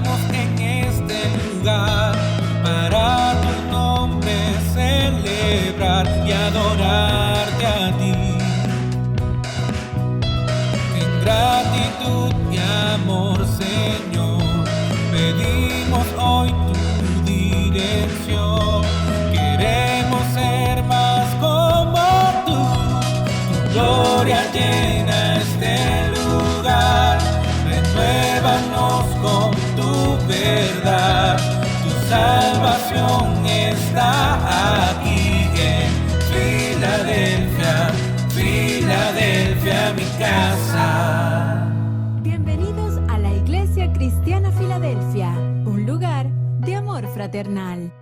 estamos en este lugar para tu nombre celebrar y adorarte a ti. En gratitud y amor, Señor, pedimos hoy tu dirección. Queremos ser más como tú. Tu gloria llena este lugar. Renuévanos con tu verdad. Tu salvación está aquí en Filadelfia, Filadelfia, mi casa. Bienvenidos a la Iglesia Cristiana Filadelfia, un lugar de amor fraternal.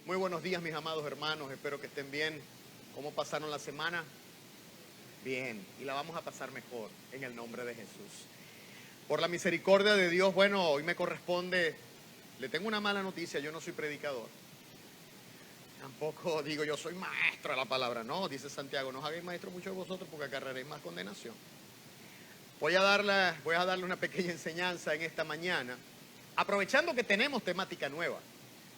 Muy buenos días, mis amados hermanos, espero que estén bien. ¿Cómo pasaron la semana? Bien, y la vamos a pasar mejor en el nombre de Jesús. Por la misericordia de Dios, bueno, hoy me corresponde, le tengo una mala noticia, yo no soy predicador. Tampoco digo yo soy maestro de la palabra, no, dice Santiago, no os hagáis maestros muchos de vosotros porque acarrearéis más condenación. Voy a darle una pequeña enseñanza en esta mañana, aprovechando que tenemos temática nueva.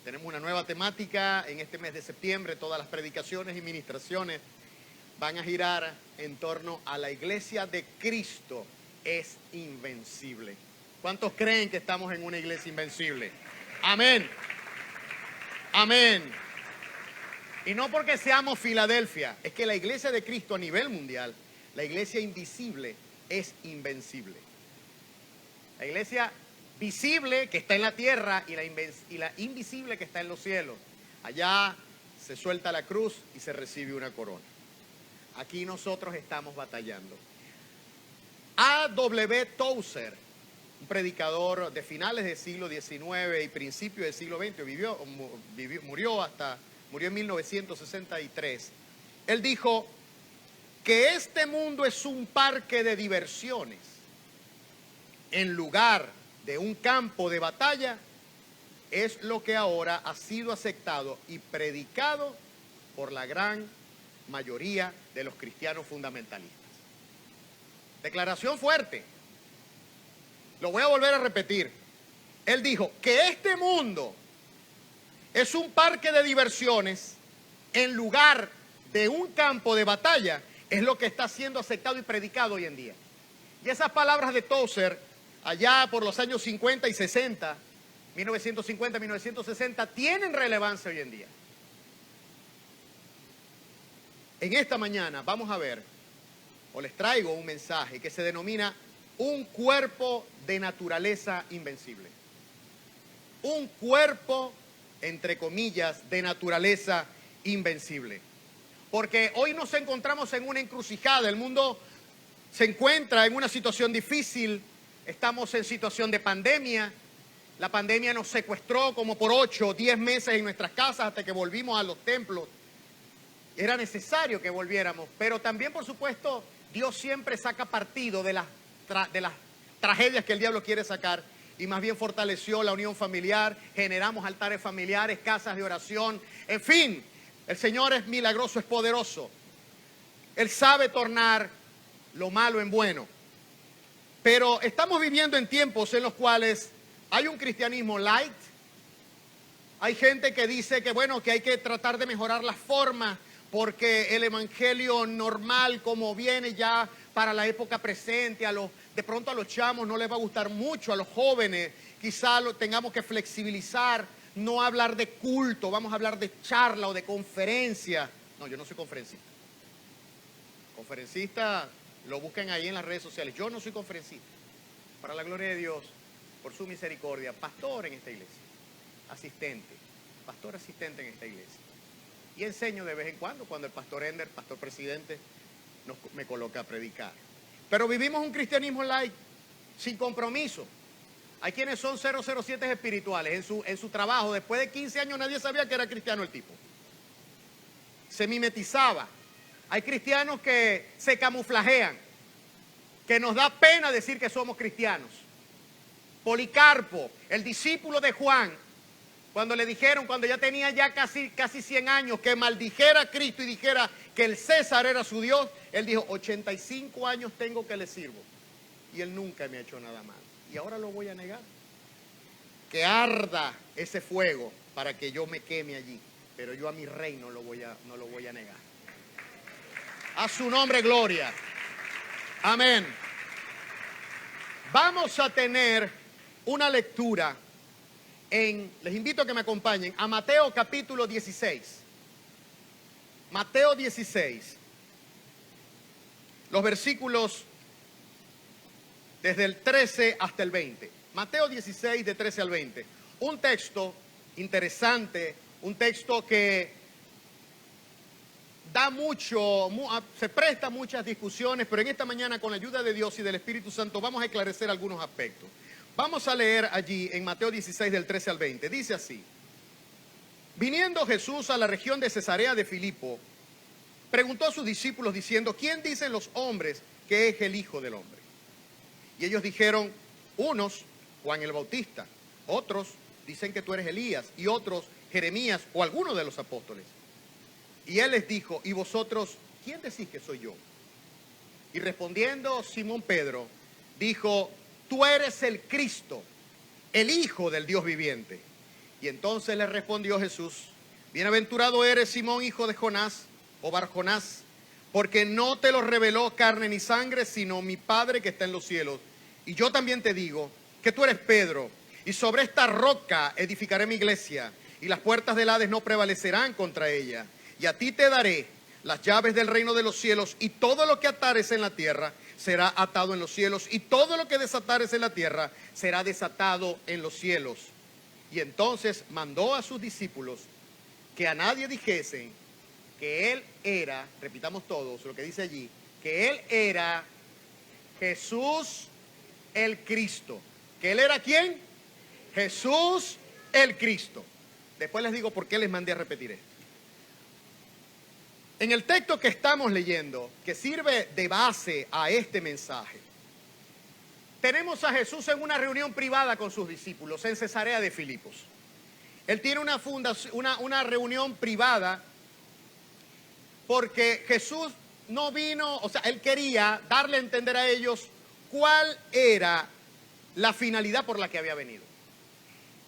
Tenemos una nueva temática en este mes de septiembre, todas las predicaciones y ministraciones van a girar en torno a la iglesia de Cristo es invencible. ¿Cuántos creen que estamos en una iglesia invencible? Amén. Amén. Y no porque seamos Filadelfia, es que la iglesia de Cristo a nivel mundial, la iglesia invisible es invencible. La iglesia visible que está en la tierra y la invisible que está en los cielos. Allá se suelta la cruz y se recibe una corona. Aquí nosotros estamos batallando. A.W. Tozer, un predicador de finales del siglo XIX y principios del siglo XX, murió en 1963. Él dijo que este mundo es un parque de diversiones en lugar de un campo de batalla. Es lo que ahora ha sido aceptado y predicado por la gran mayoría de los cristianos fundamentalistas. Declaración fuerte. Lo voy a volver a repetir. Él dijo que este mundo es un parque de diversiones en lugar de un campo de batalla. Es lo que está siendo aceptado y predicado hoy en día. Y esas palabras de Tozer, allá por los años 50 y 60, 1950, 1960, tienen relevancia hoy en día. En esta mañana vamos a ver, o les traigo un mensaje que se denomina un cuerpo de naturaleza invencible. Un cuerpo, entre comillas, de naturaleza invencible. Porque hoy nos encontramos en una encrucijada, el mundo se encuentra en una situación difícil, estamos en situación de pandemia, la pandemia nos secuestró como por 8 o 10 meses en nuestras casas hasta que volvimos a los templos. Era necesario que volviéramos, pero también, por supuesto, Dios siempre saca partido de las tragedias que el diablo quiere sacar y más bien fortaleció la unión familiar, generamos altares familiares, casas de oración, en fin, el Señor es milagroso, es poderoso. Él sabe tornar lo malo en bueno. Pero estamos viviendo en tiempos en los cuales hay un cristianismo light, hay gente que dice que bueno, que hay que tratar de mejorar las formas, porque el evangelio normal como viene ya para la época presente, de pronto a los chamos no les va a gustar mucho, a los jóvenes quizá lo tengamos que flexibilizar, no hablar de culto, vamos a hablar de charla o de conferencia. No, yo no soy conferencista. Conferencista lo buscan ahí en las redes sociales. Yo no soy conferencista. Para la gloria de Dios, por su misericordia, pastor en esta iglesia, pastor asistente en esta iglesia. Y enseño de vez en cuando el pastor Ender, pastor presidente, me coloca a predicar. Pero vivimos un cristianismo light, sin compromiso. Hay quienes son 007 espirituales en su trabajo. Después de 15 años nadie sabía que era cristiano el tipo. Se mimetizaba. Hay cristianos que se camuflajean, que nos da pena decir que somos cristianos. Policarpo, el discípulo de Juan, cuando le dijeron, cuando ya tenía casi 100 años, que maldijera a Cristo y dijera que el César era su Dios, él dijo, 85 años tengo que le sirvo. Y él nunca me ha hecho nada mal. y ahora lo voy a negar. Que arda ese fuego para que yo me queme allí, pero yo a mi rey no lo voy a negar. A su nombre gloria. Amén. Vamos a tener una lectura les invito a que me acompañen a Mateo capítulo 16. Mateo 16. Los versículos desde el 13 hasta el 20. Mateo 16 de 13 al 20. Un texto interesante, un texto que se presta a muchas discusiones, pero en esta mañana con la ayuda de Dios y del Espíritu Santo vamos a esclarecer algunos aspectos. Vamos a leer allí en Mateo 16 del 13 al 20. Dice así: viniendo Jesús a la región de Cesarea de Filipo, preguntó a sus discípulos diciendo: ¿quién dicen los hombres que es el Hijo del Hombre? Y ellos dijeron: unos, Juan el Bautista; otros dicen que tú eres Elías; y otros, Jeremías o alguno de los apóstoles. Y él les dijo: ¿y vosotros quién decís que soy yo? Y respondiendo Simón Pedro, dijo: tú eres el Cristo, el Hijo del Dios viviente. Y entonces le respondió Jesús: bienaventurado eres, Simón, hijo de Jonás, o Barjonás, porque no te lo reveló carne ni sangre, sino mi Padre que está en los cielos. Y yo también te digo que tú eres Pedro, y sobre esta roca edificaré mi iglesia, y las puertas del Hades no prevalecerán contra ella. Y a ti te daré las llaves del reino de los cielos, y todo lo que atares en la tierra será atado en los cielos, y todo lo que desatares en la tierra será desatado en los cielos. Y entonces mandó a sus discípulos que a nadie dijesen que él era, repitamos todos lo que dice allí, que él era Jesús el Cristo. ¿Que él era quién? Jesús el Cristo. Después les digo por qué les mandé a repetir esto. En el texto que estamos leyendo, que sirve de base a este mensaje, tenemos a Jesús en una reunión privada con sus discípulos en Cesarea de Filipos. Él tiene una reunión privada porque Jesús no vino, o sea, él quería darle a entender a ellos cuál era la finalidad por la que había venido.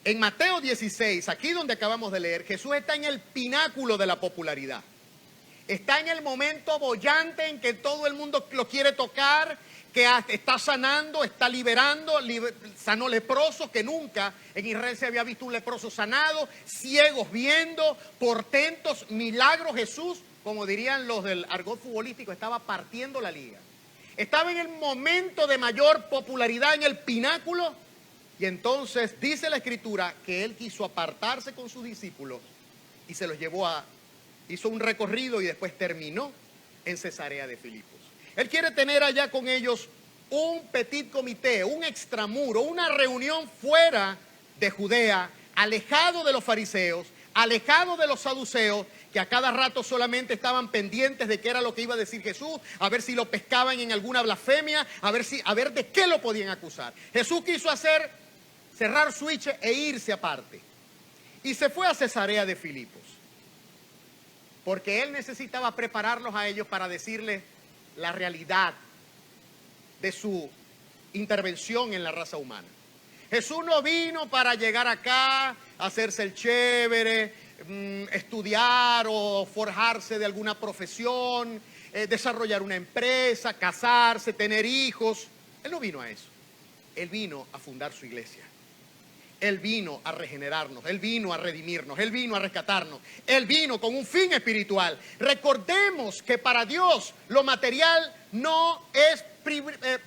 En Mateo 16, aquí donde acabamos de leer, Jesús está en el pináculo de la popularidad. Está en el momento boyante en que todo el mundo lo quiere tocar, que está sanando, está liberando, sanó leprosos, que nunca en Israel se había visto un leproso sanado, ciegos viendo, portentos, milagros. Jesús, como dirían los del argot futbolístico, estaba partiendo la liga. Estaba en el momento de mayor popularidad, en el pináculo, y entonces dice la Escritura que él quiso apartarse con sus discípulos y se los llevó hizo un recorrido y después terminó en Cesarea de Filipos. Él quiere tener allá con ellos un petit comité, un extramuro, una reunión fuera de Judea, alejado de los fariseos, alejado de los saduceos, que a cada rato solamente estaban pendientes de qué era lo que iba a decir Jesús, a ver si lo pescaban en alguna blasfemia, a ver de qué lo podían acusar. Jesús quiso cerrar switch e irse aparte. Y se fue a Cesarea de Filipos, porque él necesitaba prepararlos a ellos para decirles la realidad de su intervención en la raza humana. Jesús no vino para llegar acá, hacerse el chévere, estudiar o forjarse de alguna profesión, desarrollar una empresa, casarse, tener hijos. Él no vino a eso. Él vino a fundar su iglesia. Él vino a regenerarnos, Él vino a redimirnos, Él vino a rescatarnos, Él vino con un fin espiritual. Recordemos que para Dios lo material no es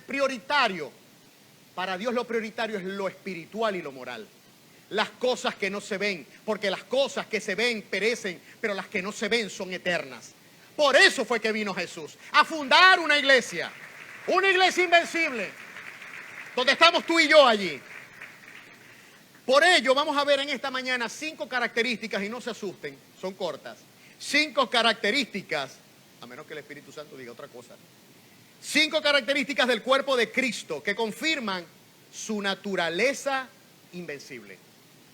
prioritario. Para Dios lo prioritario es lo espiritual y lo moral. Las cosas que no se ven, porque las cosas que se ven perecen, pero las que no se ven son eternas. Por eso fue que vino Jesús, a fundar una iglesia invencible, donde estamos tú y yo allí. Por ello vamos a ver en esta mañana 5 características, y no se asusten, son cortas. 5 características, a menos que el Espíritu Santo diga otra cosa. 5 características del cuerpo de Cristo que confirman su naturaleza invencible.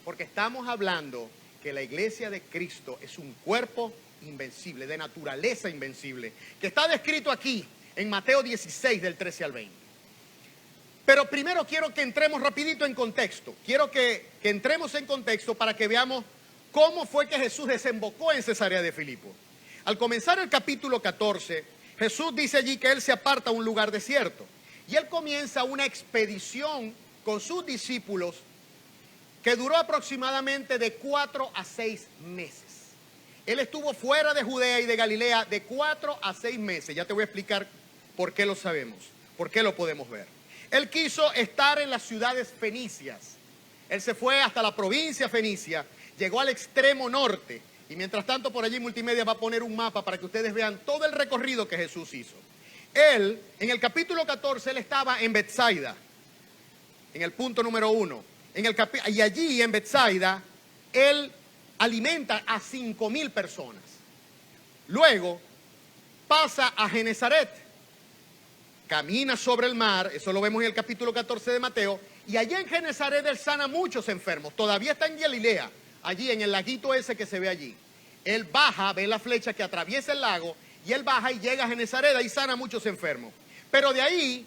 Porque estamos hablando que la iglesia de Cristo es un cuerpo invencible, de naturaleza invencible, que está descrito aquí en Mateo 16 del 13 al 20. Pero primero quiero que entremos rapidito en contexto. Quiero que entremos en contexto para que veamos cómo fue que Jesús desembocó en Cesarea de Filipo. Al comenzar el capítulo 14, Jesús dice allí que Él se aparta a un lugar desierto. Y Él comienza una expedición con sus discípulos que duró aproximadamente de 4 a 6 meses. Él estuvo fuera de Judea y de Galilea de 4 a 6 meses. Ya te voy a explicar por qué lo sabemos, por qué lo podemos ver. Él quiso estar en las ciudades fenicias. Él se fue hasta la provincia fenicia, llegó al extremo norte. Y mientras tanto por allí Multimedia va a poner un mapa para que ustedes vean todo el recorrido que Jesús hizo. Él, en el capítulo 14, él estaba en Betsaida, en el punto número 1. Y allí en Betsaida, él alimenta a 5,000 personas. Luego pasa a Genezaret, camina sobre el mar, eso lo vemos en el capítulo 14 de Mateo, y allí en Genezaret él sana a muchos enfermos. Todavía está en Galilea, allí en el laguito ese que se ve allí. Él baja, ve la flecha que atraviesa el lago, y él baja y llega a Genezaret y sana a muchos enfermos. Pero de ahí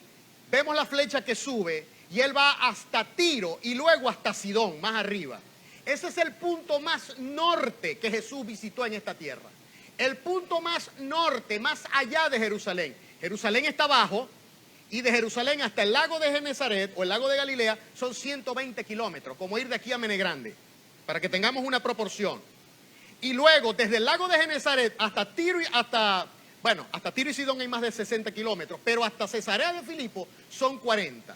vemos la flecha que sube y él va hasta Tiro y luego hasta Sidón, más arriba. Ese es el punto más norte que Jesús visitó en esta tierra. El punto más norte, más allá de Jerusalén. Jerusalén está abajo y de Jerusalén hasta el lago de Genezaret o el lago de Galilea son 120 kilómetros, como ir de aquí a Menegrande, para que tengamos una proporción. Y luego desde el lago de Genezaret hasta Tiro y Sidón hay más de 60 kilómetros, pero hasta Cesarea de Filipo son 40.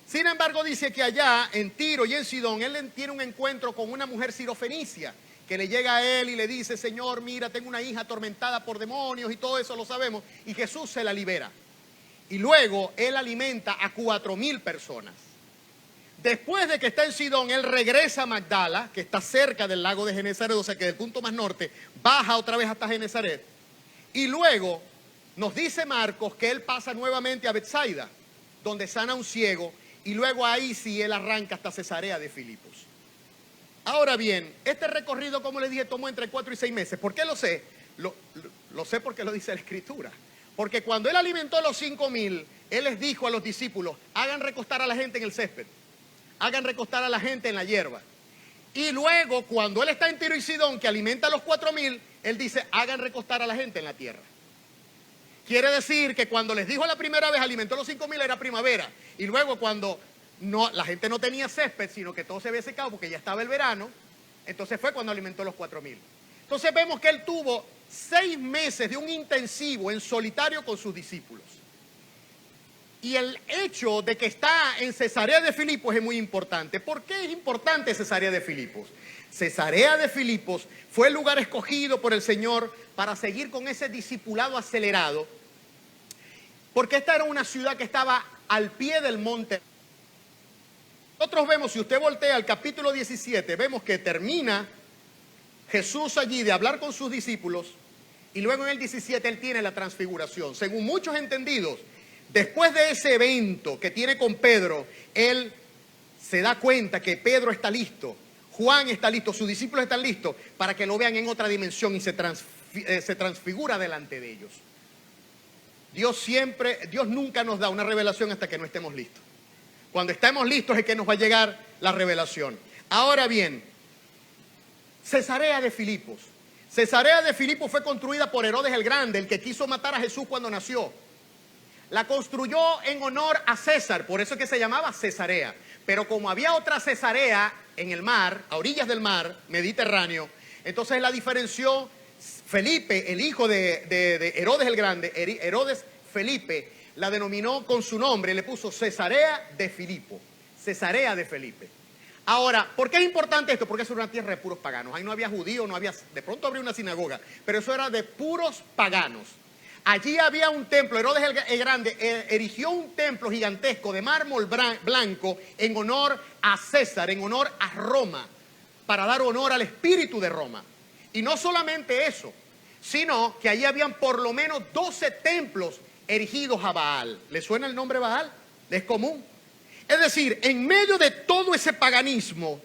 Sin embargo, dice que allá en Tiro y en Sidón, él tiene un encuentro con una mujer sirofenicia que le llega a él y le dice: Señor, mira, tengo una hija atormentada por demonios, y todo eso lo sabemos, y Jesús se la libera. Y luego él alimenta a 4,000 personas. Después de que está en Sidón, él regresa a Magdala, que está cerca del lago de Genezaret, o sea que del punto más norte, baja otra vez hasta Genezaret. Y luego nos dice Marcos que él pasa nuevamente a Betsaida, donde sana a un ciego, y luego ahí sí él arranca hasta Cesarea de Filipos. Ahora bien, este recorrido, como les dije, tomó entre 4 y 6 meses. ¿Por qué lo sé? Lo sé porque lo dice la Escritura. Porque cuando él alimentó a los 5,000, él les dijo a los discípulos: hagan recostar a la gente en el césped, hagan recostar a la gente en la hierba. Y luego, cuando él está en Tiro y Sidón, que alimenta a los 4,000, él dice: hagan recostar a la gente en la tierra. Quiere decir que cuando les dijo la primera vez, alimentó a los 5,000, era primavera. Y luego cuando la gente no tenía césped, sino que todo se había secado porque ya estaba el verano, entonces fue cuando alimentó a los 4,000. Entonces vemos que él tuvo 6 meses de un intensivo en solitario con sus discípulos. Y el hecho de que está en Cesarea de Filipos es muy importante. ¿Por qué es importante Cesarea de Filipos? Cesarea de Filipos fue el lugar escogido por el Señor para seguir con ese discipulado acelerado, porque esta era una ciudad que estaba al pie del monte. Nosotros vemos, si usted voltea al capítulo 17, vemos que termina Jesús allí de hablar con sus discípulos, y luego en el 17 él tiene la transfiguración. Según muchos entendidos, después de ese evento que tiene con Pedro, él se da cuenta que Pedro está listo, Juan está listo, sus discípulos están listos para que lo vean en otra dimensión, y se transfigura delante de ellos. Dios nunca nos da una revelación hasta que no estemos listos. Cuando estemos listos es que nos va a llegar la revelación. Ahora bien, Cesarea de Filipos. Cesarea de Filipos fue construida por Herodes el Grande, el que quiso matar a Jesús cuando nació. La construyó en honor a César, por eso es que se llamaba Cesarea. Pero como había otra Cesarea en el mar, a orillas del mar Mediterráneo, entonces la diferenció. Felipe, el hijo de Herodes el Grande, Herodes Felipe, la denominó con su nombre, le puso Cesarea de Filipo, Cesarea de Felipe. Ahora, ¿por qué es importante esto? Porque eso era una tierra de puros paganos. Ahí no había judíos, de pronto habría una sinagoga, pero eso era de puros paganos. Allí había un templo. Herodes el Grande erigió un templo gigantesco de mármol blanco en honor a César, en honor a Roma, para dar honor al espíritu de Roma. Y no solamente eso, sino que allí habían por lo menos 12 templos erigidos a Baal. ¿Le suena el nombre Baal? ¿Es común? Es decir, en medio de todo ese paganismo,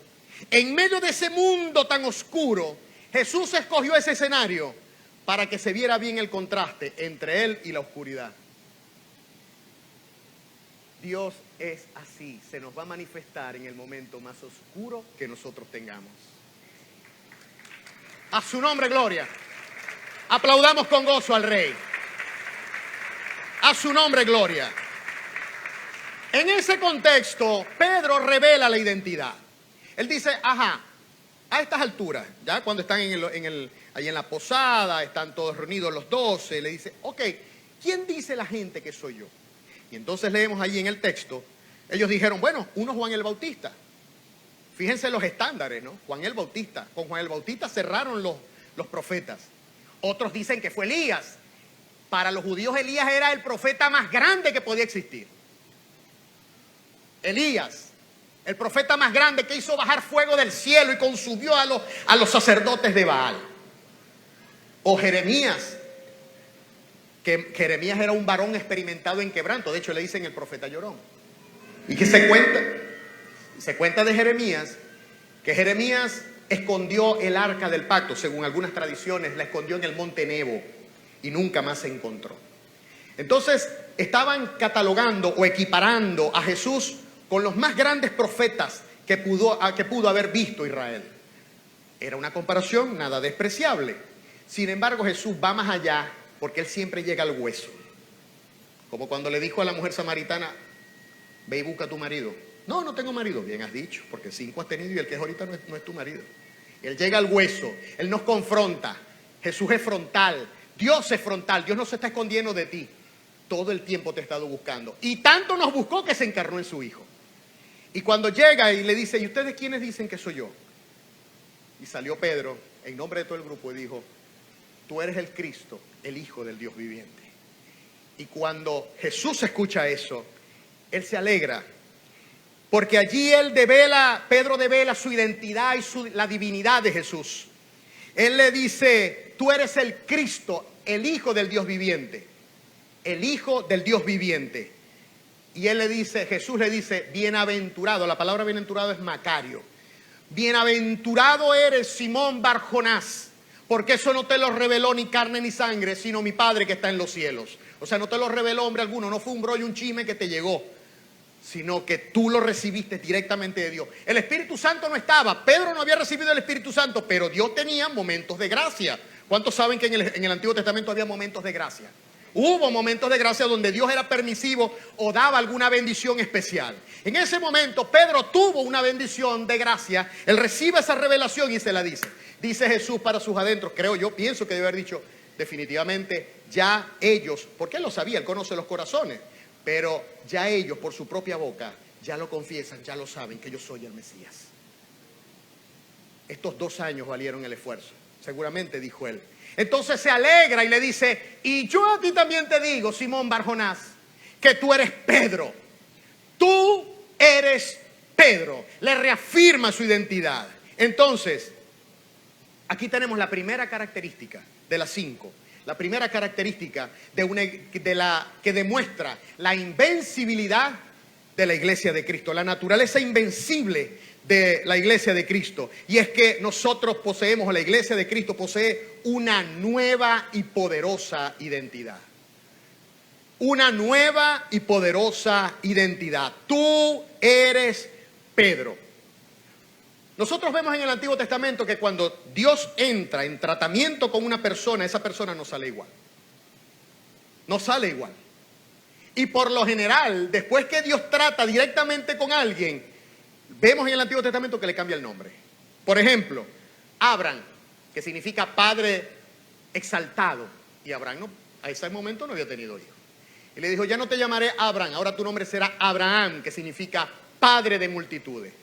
en medio de ese mundo tan oscuro, Jesús escogió ese escenario para que se viera bien el contraste entre él y la oscuridad. Dios es así, se nos va a manifestar en el momento más oscuro que nosotros tengamos. A su nombre, gloria. Aplaudamos con gozo al Rey. A su nombre, gloria. En ese contexto, Pedro revela la identidad. Él dice, a estas alturas, ya cuando están ahí en la posada, están todos reunidos los 12, le dice, ok, ¿quién dice la gente que soy yo? Y entonces leemos allí en el texto, ellos dijeron, bueno, uno Juan el Bautista. Fíjense los estándares, ¿no? Juan el Bautista. Con Juan el Bautista cerraron los profetas. Otros dicen que fue Elías. Para los judíos Elías era el profeta más grande que podía existir. Elías, el profeta más grande que hizo bajar fuego del cielo y consumió a los sacerdotes de Baal. O Jeremías, que Jeremías era un varón experimentado en quebranto. De hecho, le dicen el profeta llorón. Y que se cuenta de Jeremías, que Jeremías escondió el arca del pacto, según algunas tradiciones, la escondió en el monte Nebo y nunca más se encontró. Entonces, estaban catalogando o equiparando a Jesús con los más grandes profetas que pudo haber visto Israel. Era una comparación nada despreciable. Sin embargo, Jesús va más allá porque Él siempre llega al hueso. Como cuando le dijo a la mujer samaritana, ve y busca a tu marido. No, no tengo marido. Bien has dicho, porque 5 has tenido y el que es ahorita no es tu marido. Él llega al hueso, Él nos confronta. Jesús es frontal, Dios es frontal, Dios no se está escondiendo de ti. Todo el tiempo te ha estado buscando. Y tanto nos buscó que se encarnó en su Hijo. Y cuando llega y le dice, ¿y ustedes quiénes dicen que soy yo? Y salió Pedro en nombre de todo el grupo y dijo, tú eres el Cristo, el Hijo del Dios viviente. Y cuando Jesús escucha eso, Él se alegra. Porque allí Pedro devela su identidad y la divinidad de Jesús. Él le dice, tú eres el Cristo, el Hijo del Dios viviente. El Hijo del Dios viviente. Y Jesús le dice, bienaventurado, la palabra bienaventurado es Macario. Bienaventurado eres, Simón Bar-Jonás, porque eso no te lo reveló ni carne ni sangre, sino mi Padre que está en los cielos. O sea, no te lo reveló hombre alguno, no fue un brollo, un chisme que te llegó, sino que tú lo recibiste directamente de Dios. El Espíritu Santo no estaba, Pedro no había recibido el Espíritu Santo, pero Dios tenía momentos de gracia. ¿Cuántos saben que en el Antiguo Testamento había momentos de gracia? Hubo momentos de gracia donde Dios era permisivo o daba alguna bendición especial. En ese momento Pedro tuvo una bendición de gracia. Él recibe esa revelación y se la dice. Dice Jesús para sus adentros, pienso que debe haber dicho, definitivamente ya ellos, porque Él lo sabía, Él conoce los corazones, pero ya ellos por su propia boca ya lo confiesan, ya lo saben que yo soy el Mesías. Estos 2 años valieron el esfuerzo, seguramente, dijo él. Entonces se alegra y le dice, y yo a ti también te digo, Simón Bar-Jonás, que tú eres Pedro. Tú eres Pedro. Le reafirma su identidad. Entonces, aquí tenemos la primera característica de las 5. La primera característica que demuestra la invencibilidad de la iglesia de Cristo, la naturaleza invencible de la iglesia de Cristo. Y es que nosotros poseemos, o la iglesia de Cristo posee una nueva y poderosa identidad. Una nueva y poderosa identidad. Tú eres Pedro. Nosotros vemos en el Antiguo Testamento que cuando Dios entra en tratamiento con una persona, esa persona no sale igual. No sale igual. Y por lo general, después que Dios trata directamente con alguien, vemos en el Antiguo Testamento que le cambia el nombre. Por ejemplo, Abraham, que significa padre exaltado. Y Abraham a ese momento no había tenido hijos. Y le dijo, ya no te llamaré Abraham, ahora tu nombre será Abraham, que significa padre de multitudes.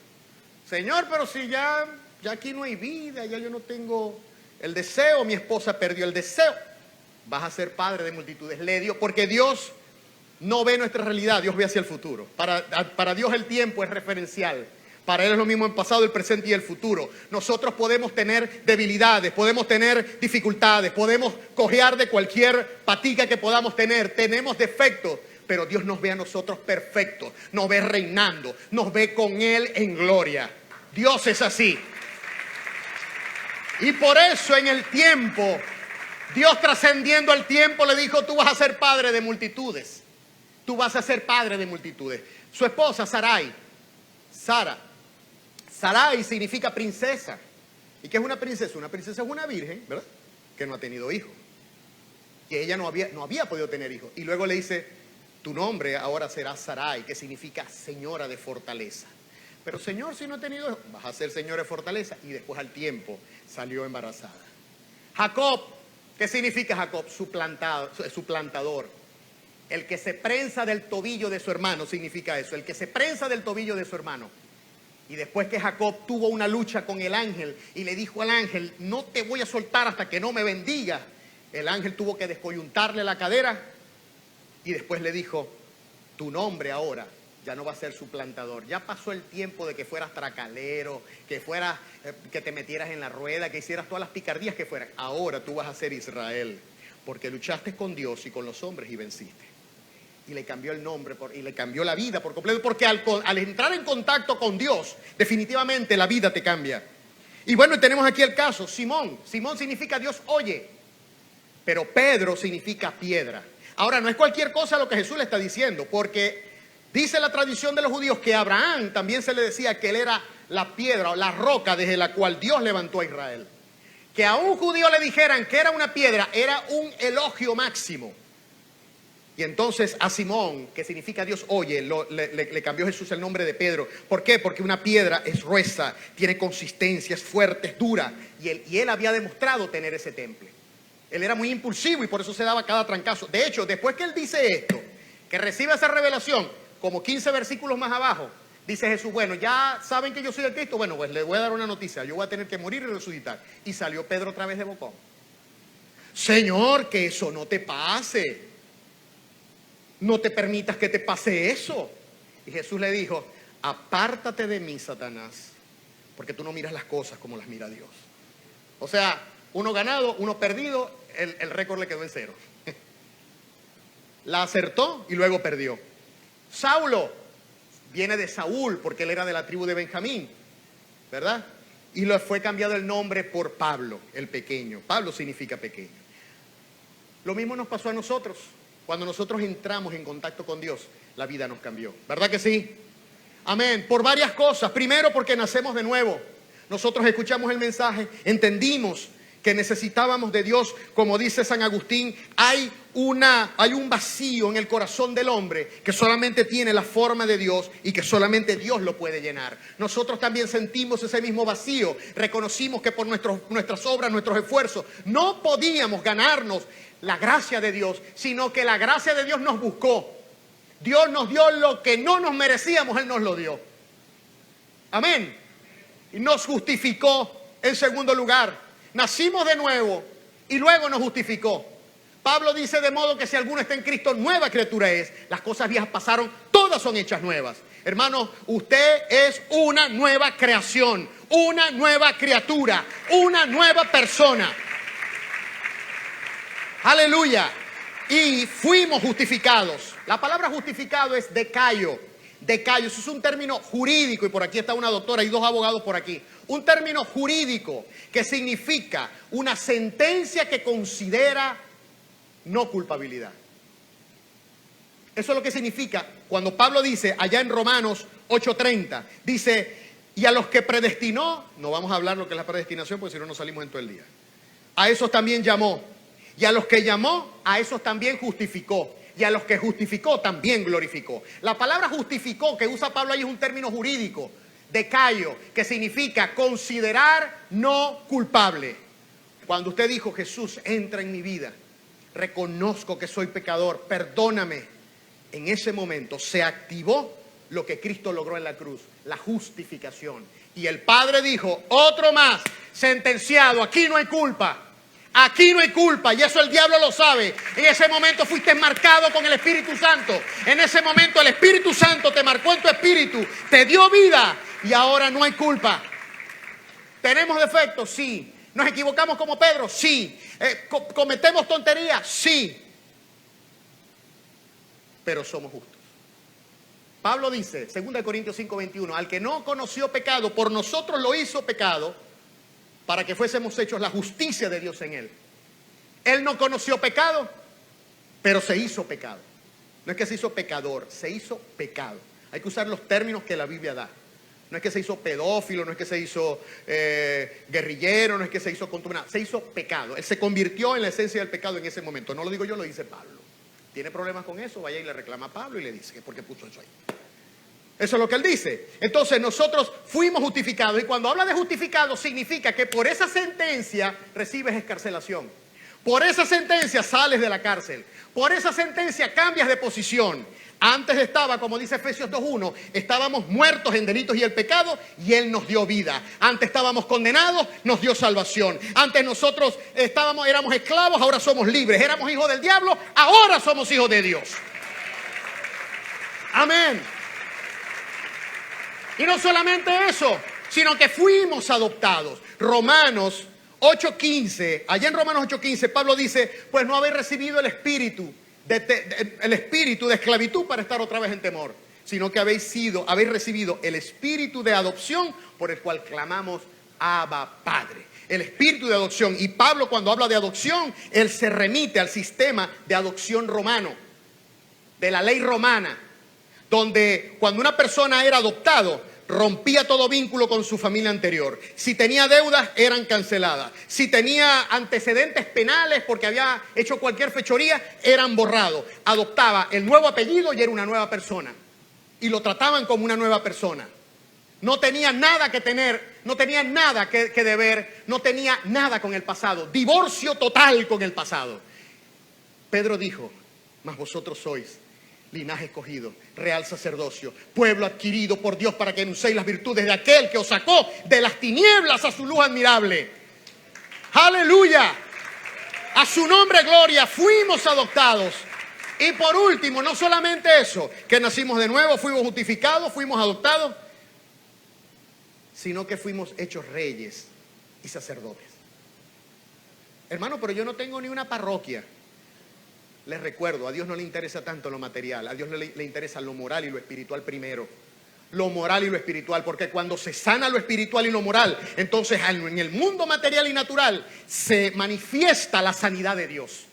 Señor, pero si ya aquí no hay vida, ya yo no tengo el deseo, mi esposa perdió el deseo. Vas a ser padre de multitudes. Le dio, porque Dios no ve nuestra realidad, Dios ve hacia el futuro. Para Dios el tiempo es referencial. Para Él es lo mismo el pasado, el presente y el futuro. Nosotros podemos tener debilidades, podemos tener dificultades, podemos cojear de cualquier patica que podamos tener. Tenemos defectos, pero Dios nos ve a nosotros perfectos, nos ve reinando, nos ve con Él en gloria. Dios es así. Y por eso en el tiempo, Dios trascendiendo el tiempo le dijo, tú vas a ser padre de multitudes. tú vas a ser padre de multitudes. Su esposa, Sarai, Sarai significa princesa. ¿Y qué es una princesa? Una princesa es una virgen, ¿verdad?, que no ha tenido hijos. Que ella no había podido tener hijos. Y luego le dice, tu nombre ahora será Sarai, que significa señora de fortaleza. Pero Señor, si no he tenido hijos, vas a ser señora de fortaleza. Y después al tiempo salió embarazada. Jacob, ¿qué significa Jacob? Suplantador. El que se prensa del tobillo de su hermano, significa eso. El que se prensa del tobillo de su hermano. Y después que Jacob tuvo una lucha con el ángel y le dijo al ángel, no te voy a soltar hasta que no me bendiga. El ángel tuvo que descoyuntarle la cadera y después le dijo, tu nombre ahora ya no va a ser suplantador. Ya pasó el tiempo de que fueras tracalero, que te metieras en la rueda, que hicieras todas las picardías que fueran. Ahora tú vas a ser Israel, porque luchaste con Dios y con los hombres y venciste. Y le cambió el nombre y le cambió la vida por completo, porque al entrar en contacto con Dios, definitivamente la vida te cambia. Y bueno, tenemos aquí el caso, Simón. Simón significa Dios oye, pero Pedro significa piedra. Ahora, no es cualquier cosa lo que Jesús le está diciendo, porque dice la tradición de los judíos que a Abraham también se le decía que él era la piedra o la roca desde la cual Dios levantó a Israel. Que a un judío le dijeran que era una piedra era un elogio máximo. Y entonces a Simón, que significa Dios oye, le cambió Jesús el nombre de Pedro. ¿Por qué? Porque una piedra es gruesa, tiene consistencia, es fuerte, es dura. Y él había demostrado tener ese temple. Él era muy impulsivo y por eso se daba cada trancazo. De hecho, después que él dice esto, que recibe esa revelación, como 15 versículos más abajo, dice Jesús, bueno, ya saben que yo soy el Cristo. Bueno, pues les voy a dar una noticia, yo voy a tener que morir y resucitar. Y salió Pedro otra vez de bocón. Señor, que eso no te pase. No te permitas que te pase eso. Y Jesús le dijo, apártate de mí, Satanás, porque tú no miras las cosas como las mira Dios. O sea, uno ganado, uno perdido, el récord le quedó en 0. La acertó y luego perdió. Saulo viene de Saúl, porque él era de la tribu de Benjamín, ¿verdad? Y le fue cambiado el nombre por Pablo, el pequeño. Pablo significa pequeño. Lo mismo nos pasó a nosotros. Cuando nosotros entramos en contacto con Dios, la vida nos cambió. ¿Verdad que sí? Amén. Por varias cosas. Primero, porque nacemos de nuevo. Nosotros escuchamos el mensaje, entendimos que necesitábamos de Dios. Como dice San Agustín, hay un vacío en el corazón del hombre que solamente tiene la forma de Dios y que solamente Dios lo puede llenar. Nosotros también sentimos ese mismo vacío. Reconocimos que por nuestras obras, nuestros esfuerzos, no podíamos ganarnos la gracia de Dios, sino que la gracia de Dios nos buscó. Dios nos dio lo que no nos merecíamos, Él nos lo dio. Amén. Y nos justificó en segundo lugar. Nacimos de nuevo y luego nos justificó. Pablo dice, de modo que si alguno está en Cristo, nueva criatura es. Las cosas viejas pasaron, todas son hechas nuevas. Hermano, usted es una nueva creación, una nueva criatura, una nueva persona. Aleluya. Y fuimos justificados. La palabra justificado es decayo. Decayo, eso es un término jurídico. Y por aquí está una doctora y 2 abogados por aquí. Un término jurídico que significa una sentencia que considera no culpabilidad. Eso es lo que significa cuando Pablo dice allá en Romanos 8:30. Dice, y a los que predestinó, no vamos a hablar lo que es la predestinación porque si no nos salimos en todo el día. A esos también llamó. Y a los que llamó, a esos también justificó. Y a los que justificó, también glorificó. La palabra justificó que usa Pablo ahí es un término jurídico, decayo, que significa considerar no culpable. Cuando usted dijo, Jesús, entra en mi vida, reconozco que soy pecador, perdóname. En ese momento se activó lo que Cristo logró en la cruz, la justificación. Y el Padre dijo, otro más, sentenciado, aquí no hay culpa. Aquí no hay culpa y eso el diablo lo sabe. En ese momento fuiste marcado con el Espíritu Santo. En ese momento el Espíritu Santo te marcó en tu espíritu, te dio vida y ahora no hay culpa. ¿Tenemos defectos? Sí. ¿Nos equivocamos como Pedro? Sí. ¿Cometemos tonterías? Sí. Pero somos justos. Pablo dice, 2 Corintios 5:21, al que no conoció pecado, por nosotros lo hizo pecado, para que fuésemos hechos la justicia de Dios en él. Él no conoció pecado, pero se hizo pecado. No es que se hizo pecador, se hizo pecado. Hay que usar los términos que la Biblia da. No es que se hizo pedófilo, no es que se hizo guerrillero, no es que se hizo contumacio, se hizo pecado. Él se convirtió en la esencia del pecado en ese momento. No lo digo yo, lo dice Pablo. ¿Tiene problemas con eso? Vaya y le reclama a Pablo y le dice que por qué puso eso ahí. Eso es lo que él dice. Entonces nosotros fuimos justificados, y cuando habla de justificados significa que por esa sentencia recibes excarcelación. Por esa sentencia sales de la cárcel. Por esa sentencia cambias de posición. Antes estaba, como dice Efesios 2:1, estábamos muertos en delitos y el pecado, y Él nos dio vida. Antes estábamos condenados, nos dio salvación. Antes nosotros éramos esclavos, ahora somos libres. Éramos hijos del diablo, ahora somos hijos de Dios. Amén. Y no solamente eso, sino que fuimos adoptados. Romanos 8:15, allá en Romanos 8:15, Pablo dice, pues no habéis recibido el espíritu de esclavitud para estar otra vez en temor, sino que habéis recibido el espíritu de adopción por el cual clamamos Abba, Padre. El espíritu de adopción. Y Pablo, cuando habla de adopción, él se remite al sistema de adopción romano, de la ley romana, donde cuando una persona era adoptado, rompía todo vínculo con su familia anterior. Si tenía deudas, eran canceladas. Si tenía antecedentes penales porque había hecho cualquier fechoría, eran borrados. Adoptaba el nuevo apellido y era una nueva persona. Y lo trataban como una nueva persona. No tenía nada que tener, no tenía nada que deber, no tenía nada con el pasado. Divorcio total con el pasado. Pedro dijo, mas vosotros sois linaje escogido, real sacerdocio, pueblo adquirido por Dios para que anunciéis las virtudes de aquel que os sacó de las tinieblas a su luz admirable. ¡Aleluya! A su nombre gloria, fuimos adoptados. Y por último, no solamente eso, que nacimos de nuevo, fuimos justificados, fuimos adoptados, sino que fuimos hechos reyes y sacerdotes. Hermano, pero yo no tengo ni una parroquia. Les recuerdo, a Dios no le interesa tanto lo material, a Dios le interesa lo moral y lo espiritual primero. Lo moral y lo espiritual, porque cuando se sana lo espiritual y lo moral, entonces en el mundo material y natural se manifiesta la sanidad de Dios.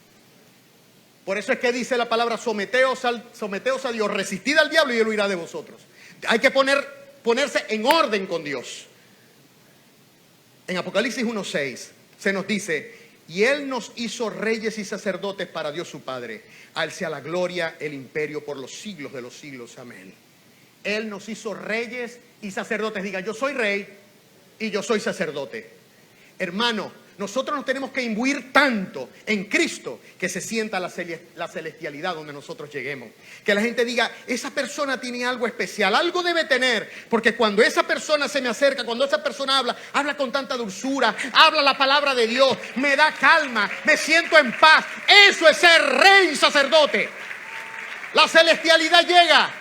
Por eso es que dice la palabra, someteos a Dios, resistid al diablo y él huirá de vosotros. Hay que ponerse en orden con Dios. En Apocalipsis 1:6 se nos dice, y Él nos hizo reyes y sacerdotes para Dios su Padre. A Él sea la gloria, el imperio por los siglos de los siglos. Amén. Él nos hizo reyes y sacerdotes. Diga, yo soy rey y yo soy sacerdote. Hermano, nosotros nos tenemos que imbuir tanto en Cristo que se sienta la celestialidad donde nosotros lleguemos. Que la gente diga, esa persona tiene algo especial, algo debe tener. Porque cuando esa persona se me acerca, cuando esa persona habla con tanta dulzura, habla la palabra de Dios, me da calma, me siento en paz. Eso es ser rey y sacerdote. La celestialidad llega.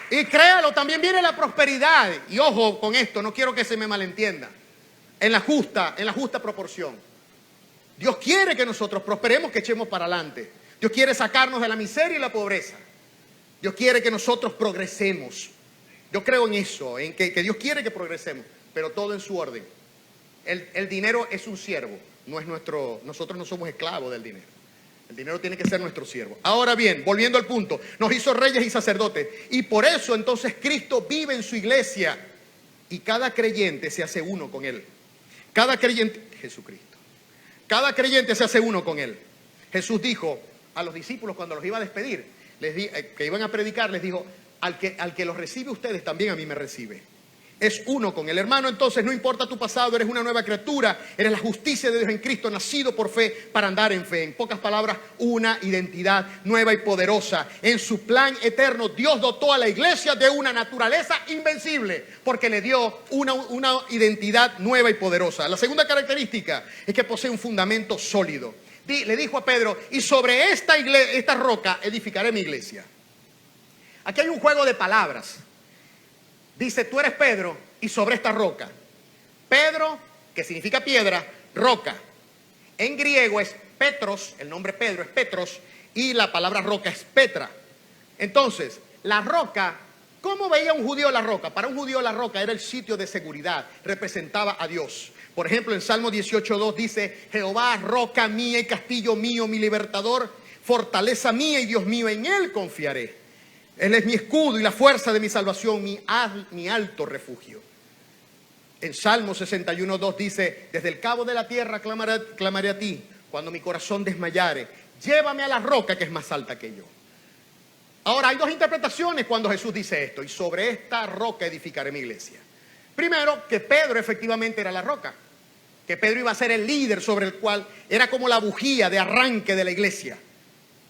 Y créalo, también viene la prosperidad. Y ojo con esto, no quiero que se me malentienda. En la justa proporción. Dios quiere que nosotros prosperemos, que echemos para adelante. Dios quiere sacarnos de la miseria y la pobreza. Dios quiere que nosotros progresemos. Yo creo en eso, en que Dios quiere que progresemos, pero todo en su orden. El dinero es un siervo, no es nosotros no somos esclavos del dinero. El dinero tiene que ser nuestro siervo. Ahora bien, volviendo al punto, nos hizo reyes y sacerdotes. Y por eso entonces Cristo vive en su iglesia. Y cada creyente se hace uno con Él. Cada creyente, Jesucristo, cada creyente se hace uno con Él. Jesús dijo a los discípulos cuando los iba a despedir, que iban a predicar, les dijo, al que los recibe ustedes, también a mí me recibe. Es uno con el hermano. Entonces no importa tu pasado, eres una nueva criatura, eres la justicia de Dios en Cristo, nacido por fe para andar en fe. En pocas palabras, una identidad nueva y poderosa. En su plan eterno, Dios dotó a la iglesia de una naturaleza invencible, porque le dio una identidad nueva y poderosa. La segunda característica es que posee un fundamento sólido. Le dijo a Pedro, y sobre esta roca edificaré mi iglesia. Aquí hay un juego de palabras. Dice, tú eres Pedro y sobre esta roca. Pedro, que significa piedra, roca. En griego es Petros, el nombre Pedro es Petros, y la palabra roca es Petra. Entonces, la roca, ¿cómo veía un judío la roca? Para un judío la roca era el sitio de seguridad, representaba a Dios. Por ejemplo, en Salmo 18:2 dice, Jehová, roca mía y castillo mío, mi libertador, fortaleza mía y Dios mío, en Él confiaré. Él es mi escudo y la fuerza de mi salvación, mi alto refugio. En Salmo 61:2 dice: desde el cabo de la tierra clamaré a ti, cuando mi corazón desmayare. Llévame a la roca que es más alta que yo. Ahora, hay dos interpretaciones cuando Jesús dice esto: y sobre esta roca edificaré mi iglesia. Primero, que Pedro efectivamente era la roca, que Pedro iba a ser el líder sobre el cual era como la bujía de arranque de la iglesia.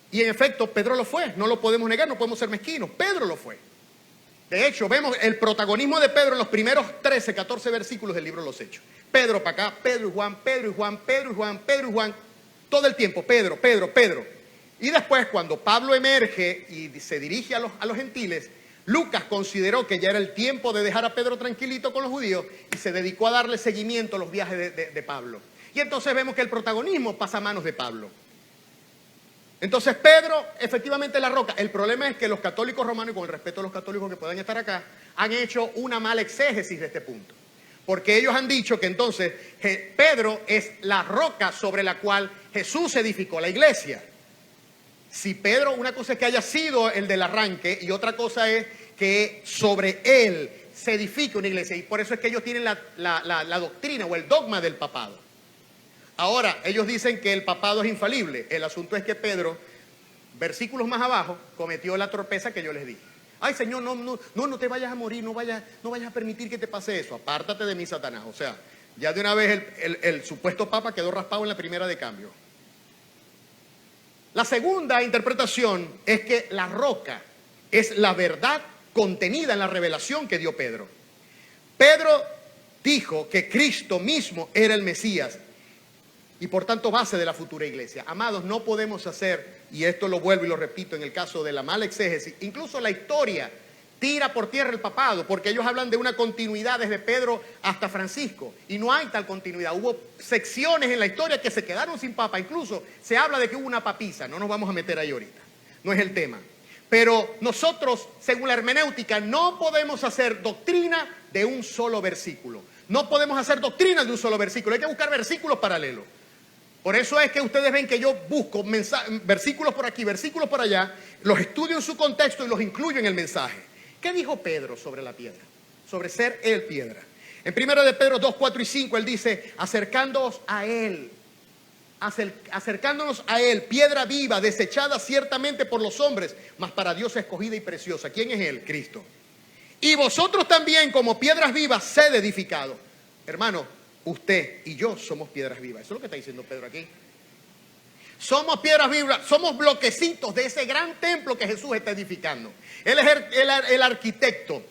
Y en efecto, Pedro lo fue, no lo podemos negar, no podemos ser mezquinos, Pedro lo fue. De hecho, vemos el protagonismo de Pedro en los primeros 13, 14 versículos del libro de los Hechos. Pedro para acá, Pedro y Juan, Pedro y Juan, Pedro y Juan, Pedro y Juan, todo el tiempo, Pedro, Pedro, Pedro. Y después, cuando Pablo emerge y se dirige a los gentiles, Lucas consideró que ya era el tiempo de dejar a Pedro tranquilito con los judíos y se dedicó a darle seguimiento a los viajes de Pablo. Y entonces vemos que el protagonismo pasa a manos de Pablo. Entonces Pedro efectivamente es la roca. El problema es que los católicos romanos, y con el respeto a los católicos que puedan estar acá, han hecho una mala exégesis de este punto. Porque ellos han dicho que entonces Pedro es la roca sobre la cual Jesús edificó la iglesia. Si Pedro, una cosa es que haya sido el del arranque y otra cosa es que sobre él se edifica una iglesia. Y por eso es que ellos tienen la doctrina o el dogma del papado. Ahora, ellos dicen que el papado es infalible. El asunto es que Pedro, versículos más abajo, cometió la torpeza que yo les dije. Ay, Señor, no te vayas a morir, no vayas a permitir que te pase eso. Apártate de mí, Satanás. O sea, ya de una vez el supuesto papa quedó raspado en la primera de cambio. La segunda interpretación es que la roca es la verdad contenida en la revelación que dio Pedro. Pedro dijo que Cristo mismo era el Mesías y por tanto base de la futura iglesia. Amados, no podemos hacer, y esto lo vuelvo y lo repito en el caso de la mala exégesis, incluso la historia tira por tierra el papado, porque ellos hablan de una continuidad desde Pedro hasta Francisco, y no hay tal continuidad. Hubo secciones en la historia que se quedaron sin papa, incluso se habla de que hubo una papisa, no nos vamos a meter ahí ahorita, no es el tema. Pero nosotros, según la hermenéutica, no podemos hacer doctrina de un solo versículo. No podemos hacer doctrina de un solo versículo, hay que buscar versículos paralelos. Por eso es que ustedes ven que yo busco versículos por aquí, versículos por allá, los estudio en su contexto y los incluyo en el mensaje. ¿Qué dijo Pedro sobre la piedra? Sobre ser él piedra. En 1 de Pedro 2, 4 y 5 él dice: acercándonos a él, piedra viva, desechada ciertamente por los hombres, mas para Dios escogida y preciosa. ¿Quién es él? Cristo. Y vosotros también, como piedras vivas, sed edificados. Hermano, usted y yo somos piedras vivas. Eso es lo que está diciendo Pedro aquí. Somos piedras vivas, somos bloquecitos de ese gran templo que Jesús está edificando. Él es el arquitecto.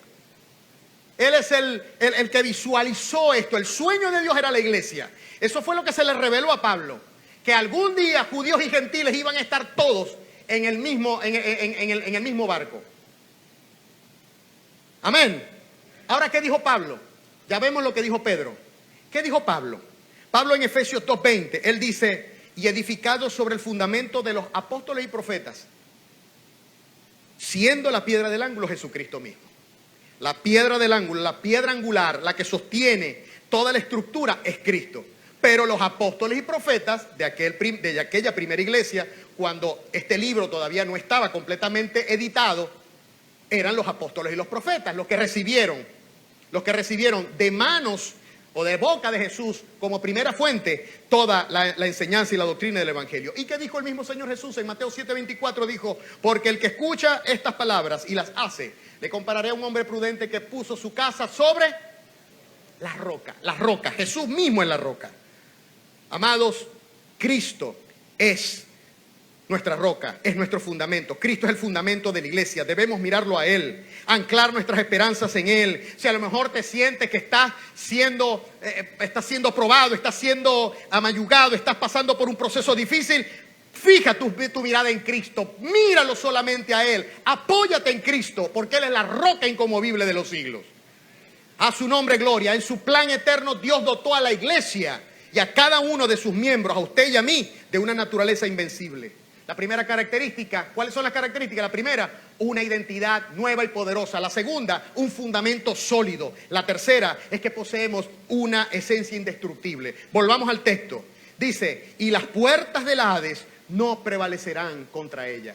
Él es el que visualizó esto. El sueño de Dios era la iglesia. Eso fue lo que se le reveló a Pablo. Que algún día judíos y gentiles iban a estar todos en el mismo barco. Amén. Ahora, ¿qué dijo Pablo? Ya vemos lo que dijo Pedro. ¿Qué dijo Pablo? Pablo en Efesios 2:20, él dice: y edificado sobre el fundamento de los apóstoles y profetas, siendo la piedra del ángulo Jesucristo mismo. La piedra del ángulo, la piedra angular, la que sostiene toda la estructura es Cristo. Pero los apóstoles y profetas de aquella primera iglesia, cuando este libro todavía no estaba completamente editado, eran los apóstoles y los profetas los que recibieron de manos o de boca de Jesús como primera fuente toda la enseñanza y la doctrina del Evangelio. ¿Y qué dijo el mismo Señor Jesús en Mateo 7:24? Dijo: porque el que escucha estas palabras y las hace, le compararé a un hombre prudente que puso su casa sobre la roca. Jesús mismo es la roca. Amados, Cristo es nuestra roca, es nuestro fundamento. Cristo es el fundamento de la iglesia. Debemos mirarlo a Él, anclar nuestras esperanzas en Él. Si a lo mejor te sientes que estás siendo probado, estás siendo amayugado, estás pasando por un proceso difícil, fija tu mirada en Cristo, míralo solamente a Él, apóyate en Cristo, porque Él es la roca inconmovible de los siglos. A su nombre gloria. En su plan eterno Dios dotó a la iglesia y a cada uno de sus miembros, a usted y a mí, de una naturaleza invencible. La primera característica, ¿cuáles son las características? La primera, una identidad nueva y poderosa. La segunda, un fundamento sólido. La tercera es que poseemos una esencia indestructible. Volvamos al texto. Dice, y las puertas del Hades no prevalecerán contra ella.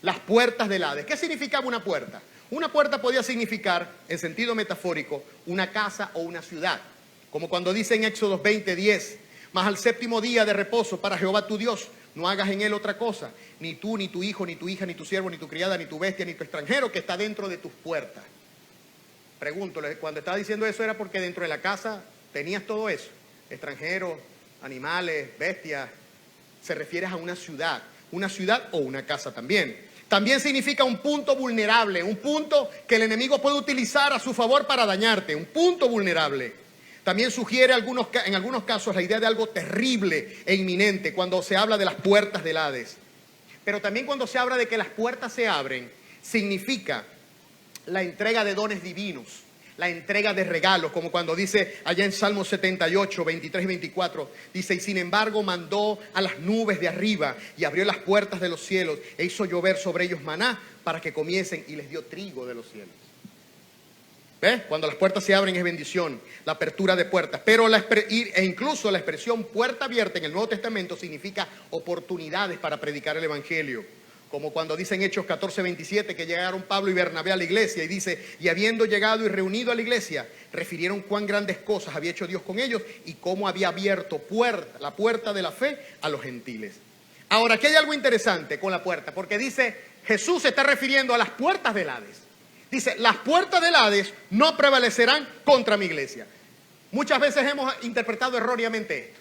Las puertas del Hades. ¿Qué significaba una puerta? Una puerta podía significar, en sentido metafórico, una casa o una ciudad. Como cuando dice en Éxodo 20:10, mas al séptimo día de reposo para Jehová tu Dios, no hagas en él otra cosa, ni tú, ni tu hijo, ni tu hija, ni tu siervo, ni tu criada, ni tu bestia, ni tu extranjero que está dentro de tus puertas. Pregunto, cuando estaba diciendo eso era porque dentro de la casa tenías todo eso, extranjeros, animales, bestias. Se refiere a una ciudad o una casa también. También significa un punto vulnerable, un punto que el enemigo puede utilizar a su favor para dañarte, un punto vulnerable. También sugiere en algunos casos la idea de algo terrible e inminente cuando se habla de las puertas del Hades. Pero también cuando se habla de que las puertas se abren, significa la entrega de dones divinos, la entrega de regalos, como cuando dice allá en Salmo 78, 23 y 24, dice, y sin embargo mandó a las nubes de arriba y abrió las puertas de los cielos e hizo llover sobre ellos maná para que comiesen y les dio trigo de los cielos. ¿Ves? Cuando las puertas se abren es bendición, la apertura de puertas. Pero incluso la expresión puerta abierta en el Nuevo Testamento significa oportunidades para predicar el Evangelio. Como cuando dice en Hechos 14:27 que llegaron Pablo y Bernabé a la iglesia y dice, y habiendo llegado y reunido a la iglesia, refirieron cuán grandes cosas había hecho Dios con ellos y cómo había abierto la puerta de la fe a los gentiles. Ahora, aquí hay algo interesante con la puerta, porque dice, Jesús se está refiriendo a las puertas del Hades. Dice, las puertas del Hades no prevalecerán contra mi iglesia. Muchas veces hemos interpretado erróneamente esto.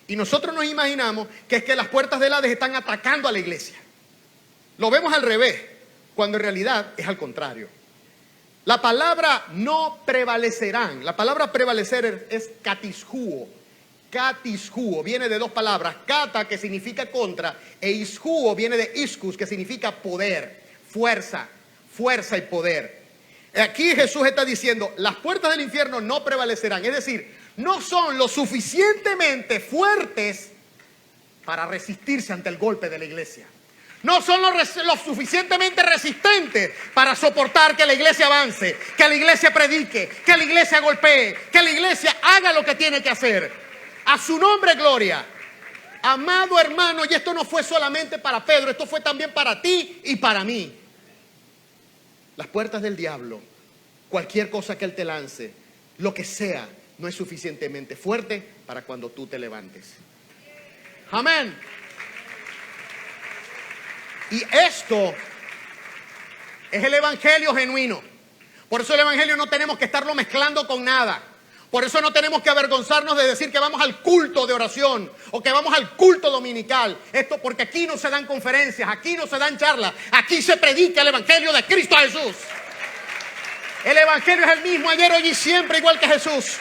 Y nosotros nos imaginamos que es que las puertas del Hades están atacando a la iglesia. Lo vemos al revés, cuando en realidad es al contrario. La palabra no prevalecerán, la palabra prevalecer es katishuo. Katishuo viene de dos palabras, kata que significa contra e ishuo viene de iskus que significa poder, fuerza y poder. Aquí Jesús está diciendo, las puertas del infierno no prevalecerán, es decir, no son lo suficientemente fuertes para resistirse ante el golpe de la iglesia. No son lo suficientemente resistentes para soportar que la iglesia avance, que la iglesia predique, que la iglesia golpee, que la iglesia haga lo que tiene que hacer. A su nombre, gloria. Amado hermano, y esto no fue solamente para Pedro, esto fue también para ti y para mí. Las puertas del diablo, cualquier cosa que él te lance, lo que sea, no es suficientemente fuerte para cuando tú te levantes. Amén. Y esto es el evangelio genuino. Por eso el evangelio no tenemos que estarlo mezclando con nada. Por eso no tenemos que avergonzarnos de decir que vamos al culto de oración o que vamos al culto dominical. Esto porque aquí no se dan conferencias, aquí no se dan charlas, aquí se predica el evangelio de Cristo Jesús. El evangelio es el mismo ayer, hoy y siempre, igual que Jesús.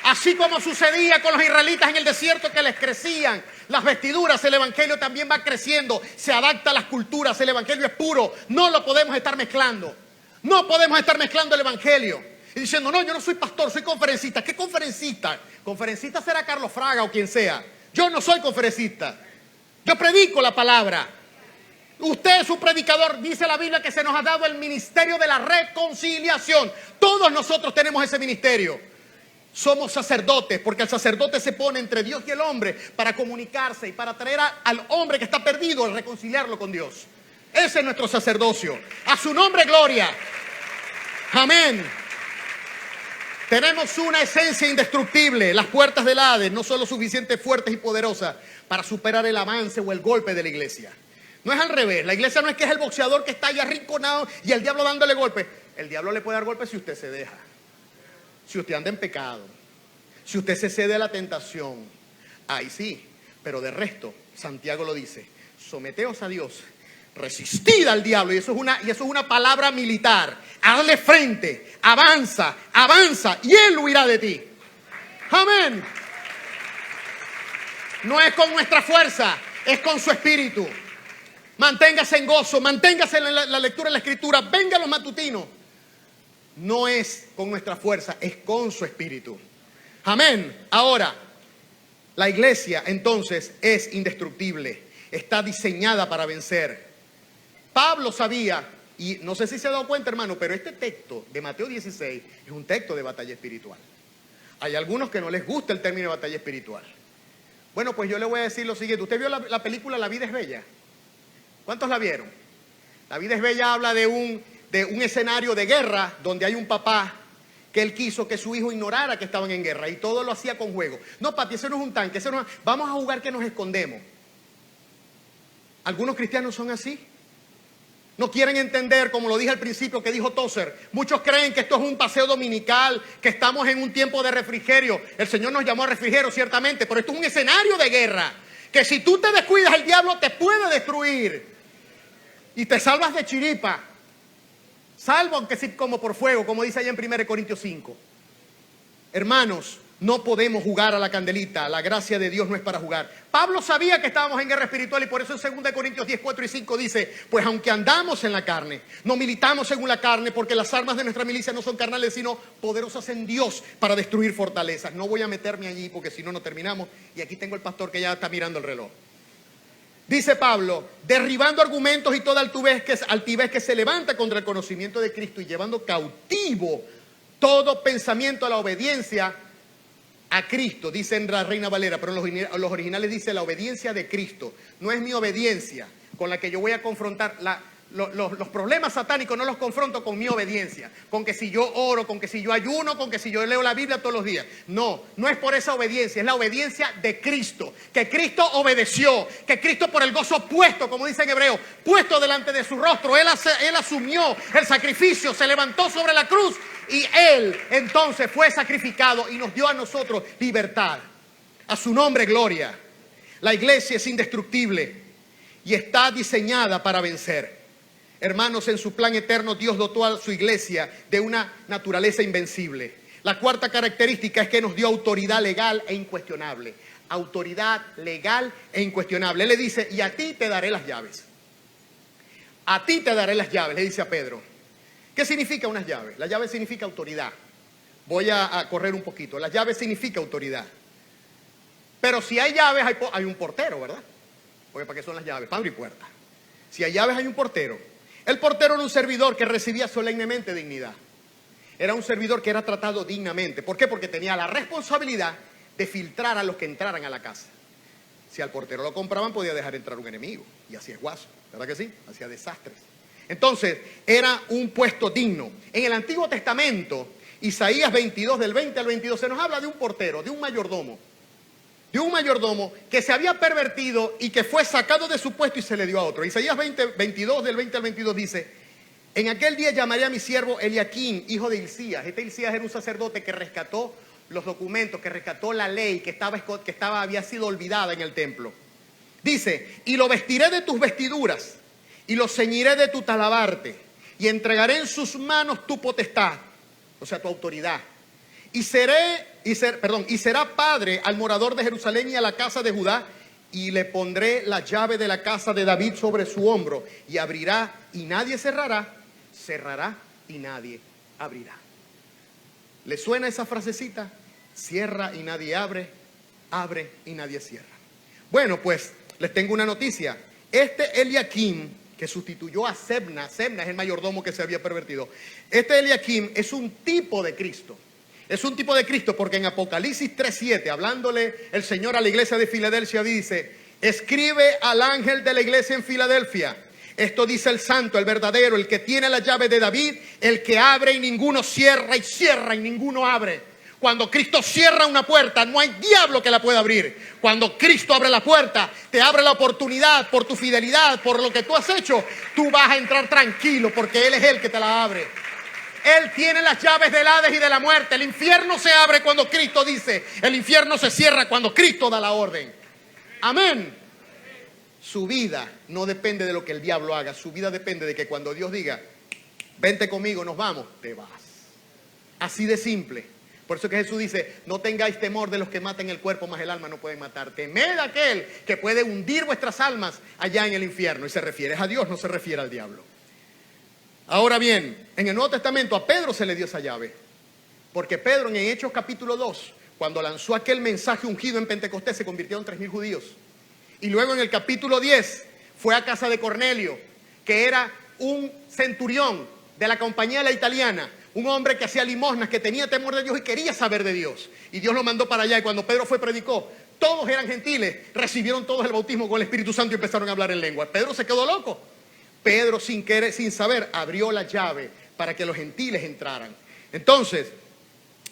Así como sucedía con los israelitas en el desierto, que les crecían las vestiduras, el evangelio también va creciendo, se adapta a las culturas, el evangelio es puro, no lo podemos estar mezclando. No podemos estar mezclando el evangelio y diciendo, no, yo no soy pastor, soy conferencista. ¿Qué conferencista? Conferencista será Carlos Fraga o quien sea. Yo no soy conferencista, yo predico la palabra. Usted es un predicador, dice la Biblia que se nos ha dado el ministerio de la reconciliación. Todos nosotros tenemos ese ministerio. Somos sacerdotes, porque el sacerdote se pone entre Dios y el hombre para comunicarse y para traer al hombre que está perdido, a reconciliarlo con Dios. Ese es nuestro sacerdocio. A su nombre, gloria. Amén. Tenemos una esencia indestructible. Las puertas del Hades no son lo suficiente fuertes y poderosas para superar el avance o el golpe de la iglesia. No es al revés. La iglesia no es que es el boxeador que está ahí arrinconado y el diablo dándole golpes. El diablo le puede dar golpes si usted se deja. Si usted anda en pecado, si usted se cede a la tentación, ahí sí, pero de resto, Santiago lo dice, someteos a Dios, resistid al diablo, y eso es una palabra militar, hazle frente, avanza, y él huirá de ti. Amén. No es con nuestra fuerza, es con su espíritu. Manténgase en gozo, manténgase en la lectura de la escritura, venga a los matutinos. No es con nuestra fuerza, es con su espíritu. Amén. Ahora, la iglesia entonces es indestructible, está diseñada para vencer. Pablo sabía, y no sé si se ha dado cuenta, hermano, pero este texto de Mateo 16 es un texto de batalla espiritual. Hay algunos que no les gusta el término de batalla espiritual, Bueno, pues yo le voy a decir lo siguiente. ¿Usted vio la película La vida es bella? ¿Cuántos la vieron? La vida es bella habla de un escenario de guerra donde hay un papá que él quiso que su hijo ignorara que estaban en guerra y todo lo hacía con juego. No, papi, eso no es un tanque, vamos a jugar que nos escondemos. Algunos cristianos son así. No quieren entender, como lo dije al principio, que dijo Tozer. Muchos creen que esto es un paseo dominical, que estamos en un tiempo de refrigerio. El Señor nos llamó a refrigerio, ciertamente, pero esto es un escenario de guerra. Que si tú te descuidas, el diablo te puede destruir. Y te salvas de chiripa. Salvo, aunque sí como por fuego, como dice allá en 1 Corintios 5. Hermanos, no podemos jugar a la candelita. La gracia de Dios no es para jugar. Pablo sabía que estábamos en guerra espiritual y por eso en 2 Corintios 10, 4 y 5 dice: pues aunque andamos en la carne, no militamos según la carne, porque las armas de nuestra milicia no son carnales, sino poderosas en Dios para destruir fortalezas. No voy a meterme allí porque si no, no terminamos. Y aquí tengo el pastor que ya está mirando el reloj. Dice Pablo: derribando argumentos y toda altivez que se levanta contra el conocimiento de Cristo y llevando cautivo todo pensamiento a la obediencia a Cristo, dice en la Reina Valera, pero en los originales dice la obediencia de Cristo. No es mi obediencia con la que yo voy a confrontar los problemas satánicos, no los confronto con mi obediencia, con que si yo oro, con que si yo ayuno, con que si yo leo la Biblia todos los días. No es por esa obediencia, es la obediencia de Cristo, que Cristo obedeció, que Cristo por el gozo puesto, como dice en Hebreo, puesto delante de su rostro, Él asumió el sacrificio, se levantó sobre la cruz y Él entonces fue sacrificado y nos dio a nosotros libertad. A su nombre gloria. La iglesia es indestructible y está diseñada para vencer. Hermanos, en su plan eterno Dios dotó a su iglesia de una naturaleza invencible. La cuarta característica es que nos dio autoridad legal e incuestionable. Autoridad legal e incuestionable. Él le dice: y a ti te daré las llaves. A ti te daré las llaves, le dice a Pedro. ¿Qué significa unas llaves? La llave significa autoridad. Voy a correr un poquito. La llave significa autoridad. Pero si hay llaves, hay un portero, ¿verdad? Porque ¿para qué son las llaves? Para abrir puertas. Si hay llaves, hay un portero. El portero era un servidor que recibía solemnemente dignidad. Era un servidor que era tratado dignamente. ¿Por qué? Porque tenía la responsabilidad de filtrar a los que entraran a la casa. Si al portero lo compraban, podía dejar entrar un enemigo. Y así es guaso, ¿verdad que sí? Hacía desastres. Entonces, era un puesto digno. En el Antiguo Testamento, Isaías 22, del 20 al 22, se nos habla de un portero, de un mayordomo. De un mayordomo que se había pervertido y que fue sacado de su puesto y se le dio a otro. Isaías 22, del 20 al 22 dice: en aquel día llamaré a mi siervo Eliaquim, hijo de Hilcías. Este Hilcías era un sacerdote que rescató los documentos, que rescató la ley que había sido olvidada en el templo. Dice: y lo vestiré de tus vestiduras y lo ceñiré de tu talabarte y entregaré en sus manos tu potestad, o sea, tu autoridad. Y será padre al morador de Jerusalén y a la casa de Judá, y le pondré la llave de la casa de David sobre su hombro, y abrirá y nadie cerrará, cerrará y nadie abrirá. ¿Le suena esa frasecita? Cierra y nadie abre, abre y nadie cierra. Bueno, pues les tengo una noticia. Este Eliaquim, que sustituyó a Sebna es el mayordomo que se había pervertido. Este Eliaquim es un tipo de Cristo. Es un tipo de Cristo porque en Apocalipsis 3:7, hablándole el Señor a la iglesia de Filadelfia, dice: escribe al ángel de la iglesia en Filadelfia, esto dice el santo, el verdadero, el que tiene la llave de David, el que abre y ninguno cierra, y cierra y ninguno abre. Cuando Cristo cierra una puerta, no hay diablo que la pueda abrir. Cuando Cristo abre la puerta, te abre la oportunidad por tu fidelidad, por lo que tú has hecho, tú vas a entrar tranquilo porque Él es el que te la abre. Él tiene las llaves del Hades y de la muerte. El infierno se abre cuando Cristo dice. El infierno se cierra cuando Cristo da la orden. Amén. Su vida no depende de lo que el diablo haga. Su vida depende de que cuando Dios diga: vente conmigo, nos vamos, te vas. Así de simple. Por eso que Jesús dice: no tengáis temor de los que matan el cuerpo, mas el alma no pueden matar. Temed a aquel que puede hundir vuestras almas allá en el infierno. Y se refiere a Dios, no se refiere al diablo. Ahora bien, en el Nuevo Testamento a Pedro se le dio esa llave. Porque Pedro en Hechos capítulo 2, cuando lanzó aquel mensaje ungido en Pentecostés, se convirtieron 3,000 judíos. Y luego en el capítulo 10 fue a casa de Cornelio, que era un centurión de la compañía La Italiana, un hombre que hacía limosnas, que tenía temor de Dios y quería saber de Dios. Y Dios lo mandó para allá. Y cuando Pedro fue, predicó, todos eran gentiles, recibieron todos el bautismo con el Espíritu Santo y empezaron a hablar en lengua. Pedro se quedó loco. Pedro, sin querer, sin saber, abrió la llave para que los gentiles entraran. Entonces,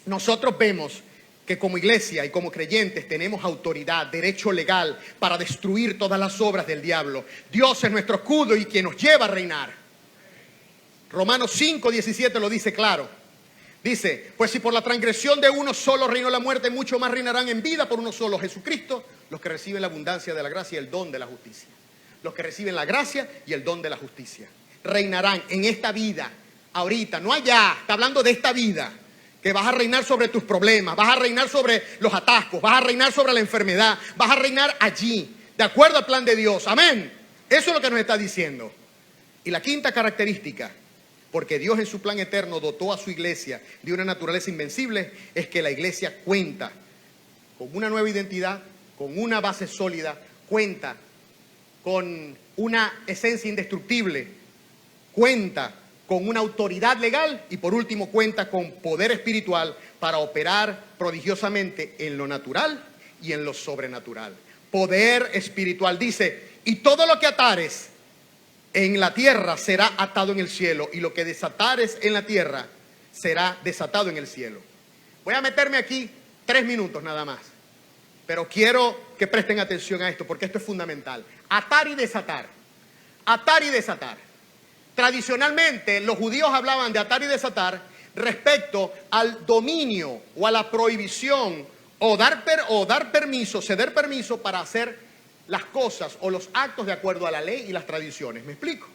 nosotros vemos que como iglesia y como creyentes tenemos autoridad, derecho legal para destruir todas las obras del diablo. Dios es nuestro escudo y quien nos lleva a reinar. Romanos 5:17 lo dice claro. Dice, pues si por la transgresión de uno solo reinó la muerte, mucho más reinarán en vida por uno solo, Jesucristo, los que reciben la abundancia de la gracia y el don de la justicia. Los que reciben la gracia y el don de la justicia. Reinarán en esta vida, ahorita, no allá, está hablando de esta vida. Que vas a reinar sobre tus problemas, vas a reinar sobre los atascos, vas a reinar sobre la enfermedad, vas a reinar allí, de acuerdo al plan de Dios. Amén. Eso es lo que nos está diciendo. Y la quinta característica, porque Dios en su plan eterno dotó a su iglesia de una naturaleza invencible, es que la iglesia cuenta con una nueva identidad, con una base sólida, cuenta con una esencia indestructible, cuenta con una autoridad legal y por último cuenta con poder espiritual para operar prodigiosamente en lo natural y en lo sobrenatural. Poder espiritual, dice, y todo lo que atares en la tierra será atado en el cielo, y lo que desatares en la tierra será desatado en el cielo. Voy a meterme aquí 3 minutos nada más, pero quiero que presten atención a esto porque esto es fundamental. Atar y desatar. Atar y desatar. Tradicionalmente los judíos hablaban de atar y desatar respecto al dominio o a la prohibición o dar permiso, ceder permiso para hacer las cosas o los actos de acuerdo a la ley y las tradiciones. ¿Me explico?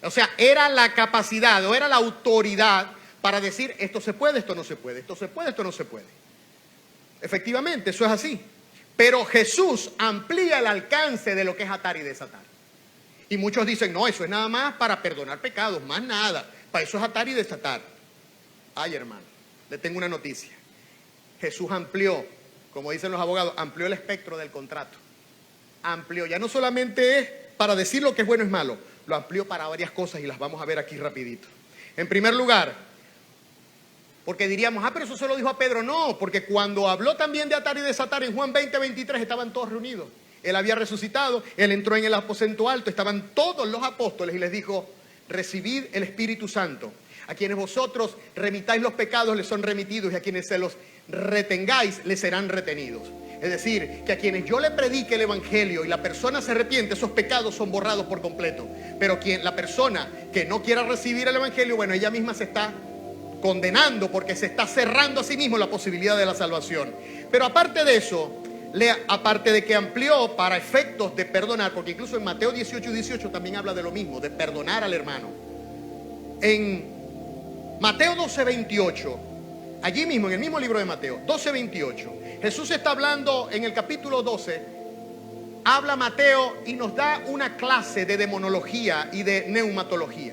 O sea, era la capacidad o era la autoridad para decir esto se puede, esto no se puede, esto se puede, esto no se puede. Efectivamente, eso es así. Pero Jesús amplía el alcance de lo que es atar y desatar. Y muchos dicen, no, eso es nada más para perdonar pecados, más nada. Para eso es atar y desatar. Ay, hermano, le tengo una noticia. Jesús amplió, como dicen los abogados, amplió el espectro del contrato. Amplió, ya no solamente es para decir lo que es bueno y es malo, lo amplió para varias cosas y las vamos a ver aquí rapidito. En primer lugar, porque diríamos, pero eso se lo dijo a Pedro. No, porque cuando habló también de atar y desatar en Juan 20:23 estaban todos reunidos. Él había resucitado, él entró en el aposento alto, estaban todos los apóstoles y les dijo, recibid el Espíritu Santo. A quienes vosotros remitáis los pecados les son remitidos y a quienes se los retengáis les serán retenidos. Es decir, que a quienes yo le predique el evangelio y la persona se arrepiente, esos pecados son borrados por completo. Pero la persona que no quiera recibir el evangelio, bueno, ella misma se está condenando porque se está cerrando a sí mismo la posibilidad de la salvación. Pero aparte de eso, aparte de que amplió para efectos de perdonar, porque incluso en Mateo 18:18 también habla de lo mismo, de perdonar al hermano. En Mateo 12:28, allí mismo, en el mismo libro de Mateo, 12:28, Jesús está hablando en el capítulo 12, habla Mateo y nos da una clase de demonología y de neumatología.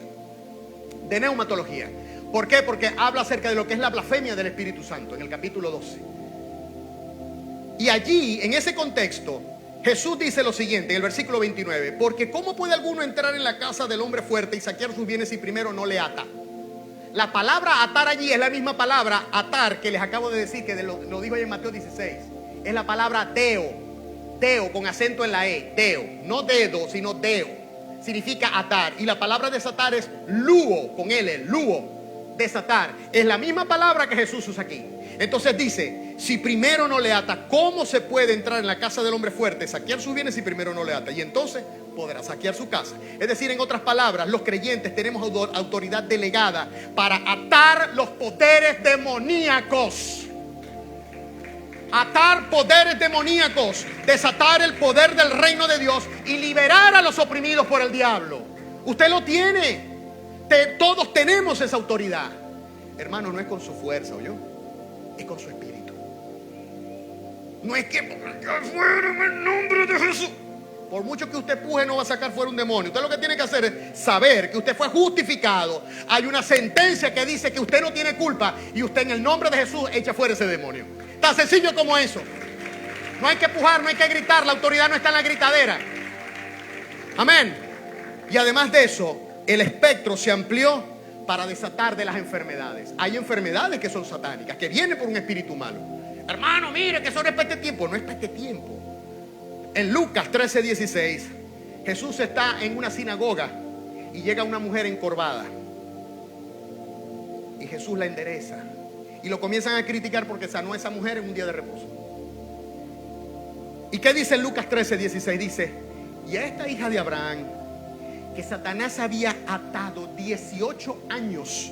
¿Por qué? Porque habla acerca de lo que es la blasfemia del Espíritu Santo, en el capítulo 12. Y allí, en ese contexto, Jesús dice lo siguiente, en el versículo 29, porque ¿cómo puede alguno entrar en la casa del hombre fuerte y saquear sus bienes si primero no le ata? La palabra atar allí es la misma palabra atar que les acabo de decir, que lo dijo ahí en Mateo 16. Es la palabra deo, con acento en la E, deo, no dedo, sino deo. Significa atar. Y la palabra desatar es luo, con L, luo, desatar. Es la misma palabra que Jesús usa aquí. Entonces dice, si primero no le ata, ¿cómo se puede entrar en la casa del hombre fuerte, saquear sus bienes si primero no le ata? Y entonces podrá saquear su casa. Es decir, en otras palabras, los creyentes tenemos autoridad delegada para atar los poderes demoníacos. Atar poderes demoníacos, desatar el poder del reino de Dios y liberar a los oprimidos por el diablo. Usted lo tiene. Todos tenemos esa autoridad. Hermano, no es con su fuerza, ¿oyó? Es con su espíritu. No es que fuera en el nombre de Jesús. Por mucho que usted puje, no va a sacar fuera un demonio. Usted lo que tiene que hacer es saber que usted fue justificado. Hay una sentencia que dice que usted no tiene culpa y usted en el nombre de Jesús echa fuera ese demonio. Tan sencillo como eso. No hay que pujar, no hay que gritar. La autoridad no está en la gritadera. Amén. Y además de eso, el espectro se amplió para desatar de las enfermedades. Hay enfermedades que son satánicas, que vienen por un espíritu malo. Hermano, mire que eso no es para este tiempo. No es para este tiempo. En Lucas 13:16, Jesús está en una sinagoga y llega una mujer encorvada. Y Jesús la endereza. Y lo comienzan a criticar porque sanó a esa mujer en un día de reposo. ¿Y qué dice en Lucas 13:16? Dice: y a esta hija de Abraham, que Satanás había atado 18 años,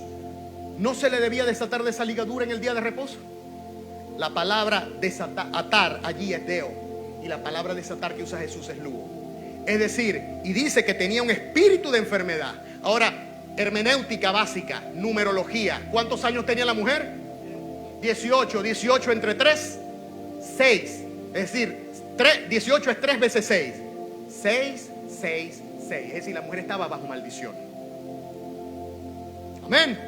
¿no se le debía desatar de esa ligadura en el día de reposo? La palabra desatar, atar allí es deo, y la palabra desatar que usa Jesús es lugo. Es decir, y dice que tenía un espíritu de enfermedad. Ahora, hermenéutica básica, numerología. ¿Cuántos años tenía la mujer? 18. 18 entre 3, 6. Es decir, 18 es 3 veces 6. 6, 6, 6. Es decir, la mujer estaba bajo maldición. Amén.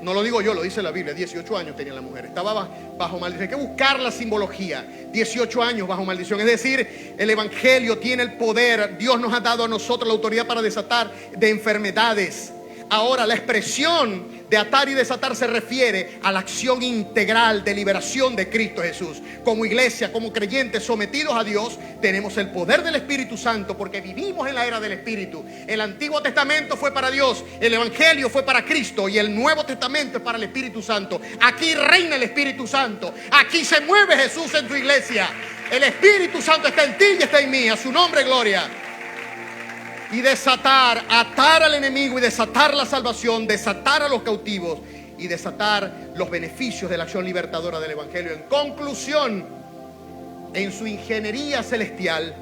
No lo digo yo, lo dice la Biblia. 18 años tenía la mujer. Estaba bajo maldición. Hay que buscar la simbología. 18 años bajo maldición. Es decir, el evangelio tiene el poder. Dios nos ha dado a nosotros la autoridad para desatar de enfermedades. Ahora, la expresión de atar y desatar se refiere a la acción integral de liberación de Cristo Jesús. Como iglesia, como creyentes sometidos a Dios, tenemos el poder del Espíritu Santo porque vivimos en la era del Espíritu. El Antiguo Testamento fue para Dios, el Evangelio fue para Cristo y el Nuevo Testamento es para el Espíritu Santo. Aquí reina el Espíritu Santo, aquí se mueve Jesús en tu iglesia. El Espíritu Santo está en ti y está en mí. A su nombre, gloria. Y desatar, atar al enemigo y desatar la salvación, desatar a los cautivos y desatar los beneficios de la acción libertadora del Evangelio. En conclusión, en su ingeniería celestial,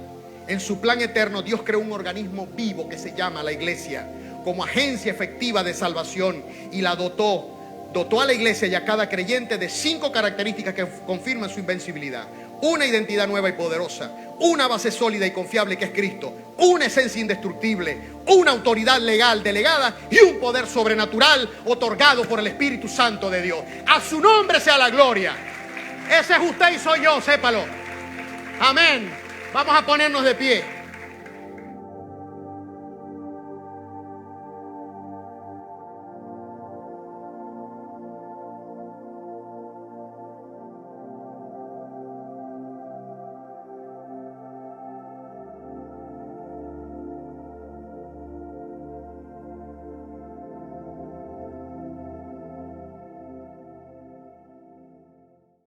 en su plan eterno, Dios creó un organismo vivo que se llama la iglesia como agencia efectiva de salvación y la dotó a la iglesia y a cada creyente de 5 características que confirman su invencibilidad. Una identidad nueva y poderosa, una base sólida y confiable que es Cristo, una esencia indestructible, una autoridad legal delegada y un poder sobrenatural otorgado por el Espíritu Santo de Dios. A su nombre sea la gloria. Ese es usted y soy yo, sépalo. Amén. Vamos a ponernos de pie.